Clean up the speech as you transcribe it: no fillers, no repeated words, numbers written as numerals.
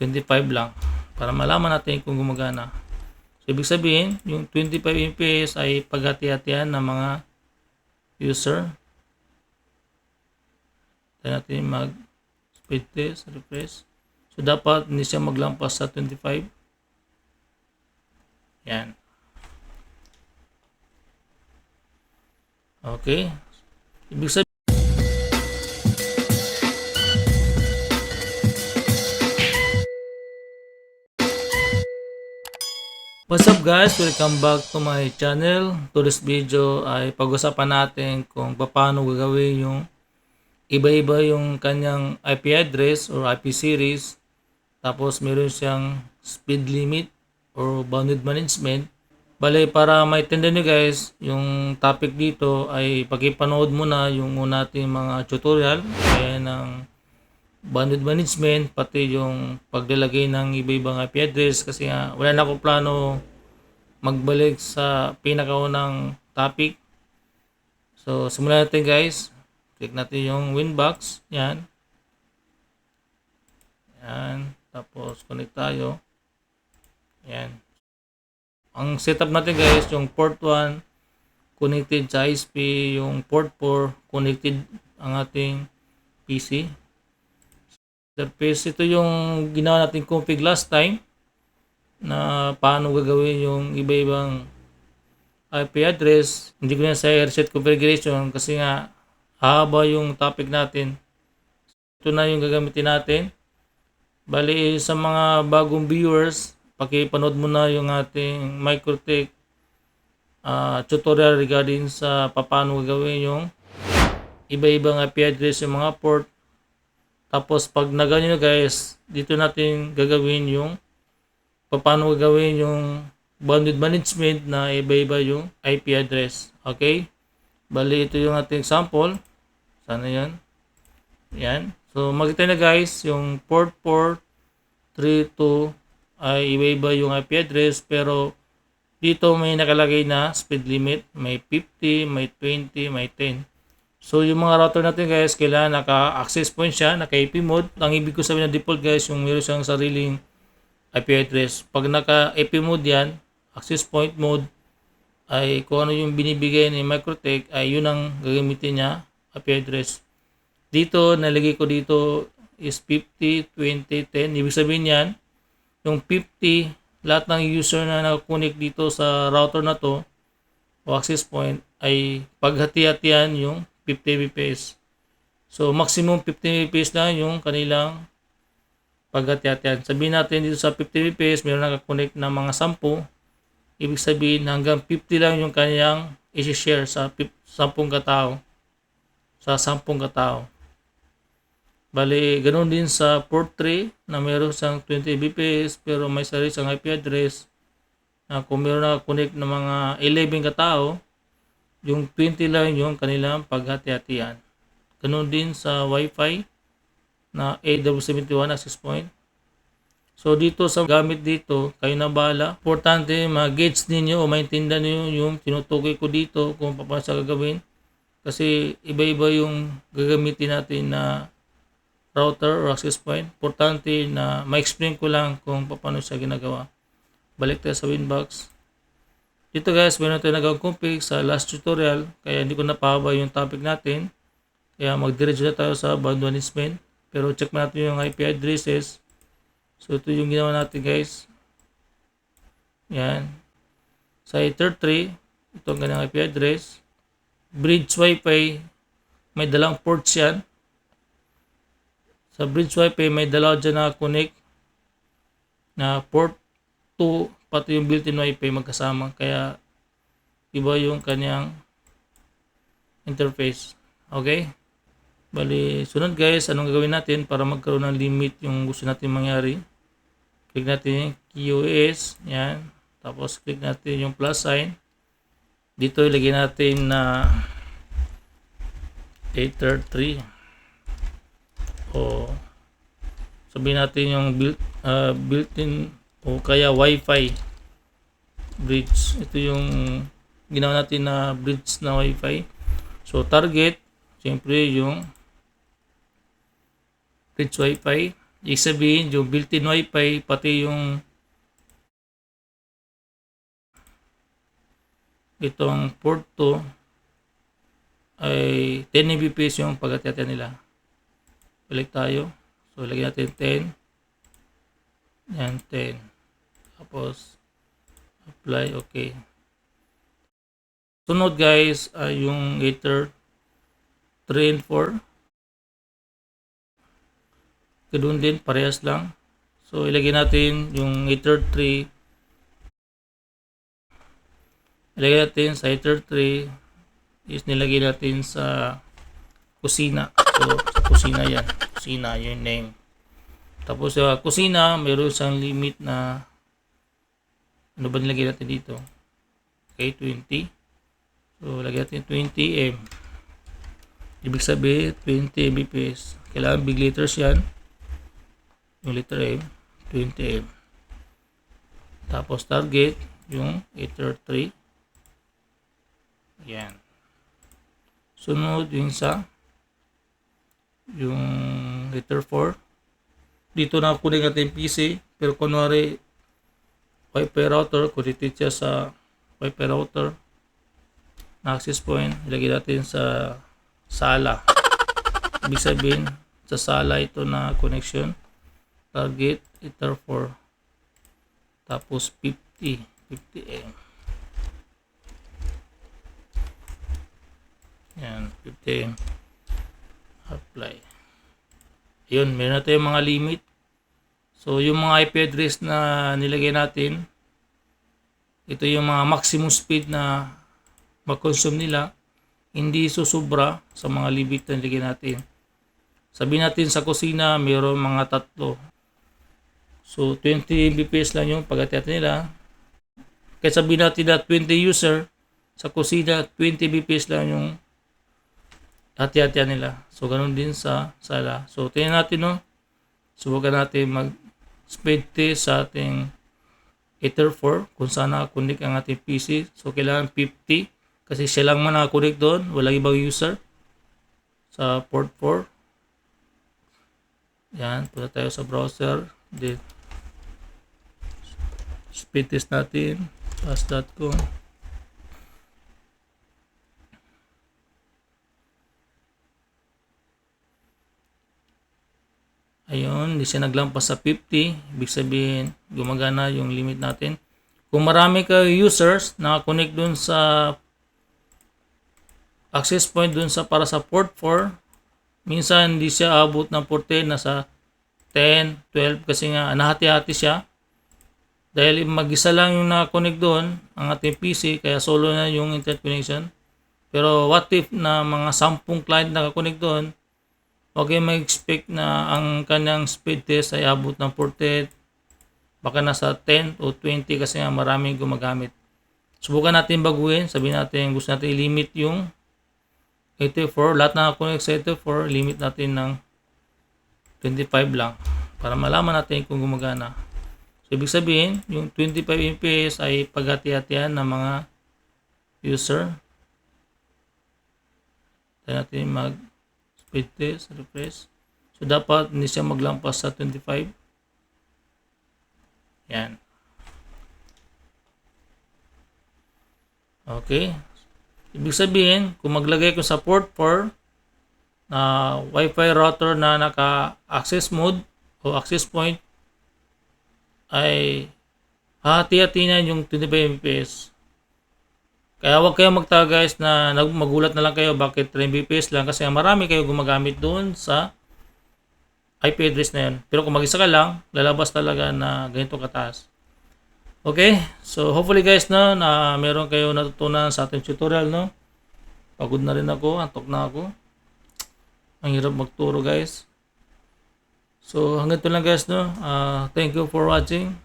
25 lang para malaman natin kung gumagana. So, ibig sabihin, yung 25 fps ay paghati-hatian ng mga user. Tayo natin mag-speed test, refresh. So, dapat hindi siya maglampas sa 25. Yan. Okay. Ibig sabihin, what's up guys? Welcome back to my channel. To this video ay pag-usapan natin kung paano gagawin yung iba-iba yung kanyang IP address or IP series. Tapos meron siyang speed limit or bounded management. Bale, para maintindihan nyo guys, yung topic dito ay pag-ipanood mo na yung una nating mga tutorial kaya ng bounded management, pati yung paglalagay ng iba-ibang IP address kasi nga wala na akong plano magbalik sa pinakaunang topic. So, simulan natin guys. Click natin yung Winbox. Yan. Yan. Tapos, connect tayo. Yan. Ang setup natin guys, yung port 1 connected sa ISP, yung port 4 connected ang ating PC. Surface, ito yung ginawa natin config last time na paano gagawin yung iba-ibang IP address. Hindi ko na sa reset configuration kasi nga haba yung topic natin. Ito na yung gagamitin natin. Bali, sa mga bagong viewers, pakipanood mo na yung ating Microtech tutorial regarding sa paano gagawin yung iba-ibang IP address, yung mga port. Tapos pag naganyan nyo guys, dito natin gagawin yung paano gagawin yung bounded management na iba-iba yung IP address. Okay? Bali, ito yung ating example. Sana yan. Yan. So, makita na guys, yung port 432 ay iba-iba yung IP address, pero dito may nakalagay na speed limit. May 50, may 20, may 10. So, yung mga router natin guys, kailangan naka-access point siya, naka-IP mode. Ang ibig ko sabihin na default guys, yung meron siyang sariling IP address. Pag naka-IP mode yan, access point mode, ay kung ano yung binibigay ni Microtech, ay yun ang gagamitin niya, IP address. Dito, nalagay ko dito is 50, 20, 10. Ibig sabihin yan, yung 50, lahat ng user na nakakunik dito sa router na to, o access point, ay paghati-hatian yung 50 Mbps. So, maximum 50 Mbps na yung kanilang paghati-hatian. Sabihin natin dito sa 50 Mbps, mayroon nakakonect na mga 10. Ibig sabihin, hanggang 50 lang yung kanyang isi-share sa 10 katao. Sa 10 katao. Bali, ganoon din sa port 3 na mayroon siyang 20 Mbps pero may sarili siyang IP address na kung mayroon nakakonect na mga 11 katao, yung 20 lang yung kanilang paghati-hatian. Ganoon din sa Wi-Fi na AW71 access point. So dito sa gamit dito, kayo na bahala. Importante ma-gauge ninyo o maintindihan niyo yung tinutukoy ko dito kung paano siya gagawin. Kasi iba-iba yung gagamitin natin na router or access point. Importante na ma-explain ko lang kung paano siya ginagawa. Balik tayo sa Winbox. Dito guys, meron tayo nag-config sa last tutorial, kaya hindi ko napahaba yung topic natin. Kaya mag-diretso na tayo sa bounded management. Pero check natin yung IP addresses. So ito yung ginawa natin guys. Yan. Sa Ether 3, ito ang kanyang IP address. Bridge Wi-Fi, may dalang ports yan. Sa Bridge Wi-Fi, may dalawa dyan na connect na port 2, pati yung built-in Wi-Fi magkasama. Kaya iba yung kanyang interface. Okay? Bali, sunod guys, anong gagawin natin para magkaroon ng limit yung gusto natin mangyari? Click natin yung QoS. Yan. Tapos click natin yung plus sign. Dito ilagay natin na Ether 3. O sabihin natin yung built-in o kaya Wi-Fi bridge. Ito yung ginawa natin na bridge na Wi-Fi. So target, siyempre yung bridge Wi-Fi. Ibig sabihin, yung built-in wifi, pati yung itong port 2 ay 10 Mbps yung pag-atyatan nila. Balik tayo. So, lagyan natin 10. Yan, 10. Tapos, apply, okay. Sunod guys, ay yung Ether 3 and 4. Ganoon din, parehas lang. So, ilagay natin yung Ether 3. Ilagay natin sa Ether 3 is nilagay natin sa kusina. So, sa kusina yan. Kusina, yung name. Tapos sa kusina, mayroon isang limit na ano ba nilagay natin dito? Okay, 20. So, lagay natin 20 M. Ibig sabihin, 20 Mbps. Kailangan big letters yan. Yung letter M, 20 M. Tapos target, yung Ether 3. Yan. Sunod yung sa yung Ether 4. Dito na kunin natin PC, pero kunwari Wi-Fi router, connected siya sa Wi-Fi router na access point, ilagay natin sa sala. Ibig sabihin, sa sala ito na connection. Target, Ether 4. Tapos 50 M. Yan, 50 M. Apply. Yun, meron na tayong mga limit. So, yung mga IP address na nilagay natin, ito yung mga maximum speed na mag-consume nila. Hindi susubra sa mga limit na nilagay natin. Sabihin natin sa kusina, mayroon mga 3. So, 20 Mbps lang yung pag-atyat nila. Kaya sabihin natin na 20 user, sa kusina, 20 Mbps lang yung hati-hatian nila. So, ganun din sa sala. So, tingnan natin, no? Subukan natin mag-speed test sa ating Ether 4 kung saan nakakunik ang ating PC. So, kailangan 50 kasi siya lang man nakakunik doon. Walang ibang user sa port 4. Yan. Punta tayo sa browser. Then, speed test natin. Fast.com. Ayun, hindi siya naglampas sa 50. Ibig sabihin, gumagana yung limit natin. Kung marami kayo users na connect dun sa access point dun sa para sa port 4, minsan hindi siya abot ng port 10, nasa 10, 12 kasi nga nahati-hati siya. Dahil mag-isa lang yung nakakonect doon, ang ating PC, kaya solo na yung internet connection. Pero what if na mga 10 client nakakonect doon, huwag kayo mag-expect na ang kanyang speed test ay abot ng 40, baka nasa 10 o 20 kasi nga maraming gumagamit. Subukan natin baguhin. Sabihin natin gusto natin i-limit yung 84. Lahat na connect sa 84, limit natin ng 25 lang para malaman natin kung gumagana. So, ibig sabihin, yung 25 Mbps ay paghati-hatian ng mga user. Tayo natin mag speed test, refresh. So, dapat hindi siya maglampas sa 25. Yan. Okay. Ibig sabihin, kung maglagay ko sa port 4 na Wi-Fi router na naka-access mode o access point, ay hati-hati na yung 25 Mbps. Kaya huwag kayo magtaga guys na magulat na lang kayo bakit 3 Mbps lang kasi marami kayo gumagamit doon sa IP address na yun. Pero kung mag-isa ka lang, lalabas talaga na ganito kataas. Okay, so hopefully guys no, na meron kayo natutunan sa ating tutorial no. Pagod na rin ako, antok na ako. Ang hirap magturo guys. So hanggang ito lang guys no. Thank you for watching.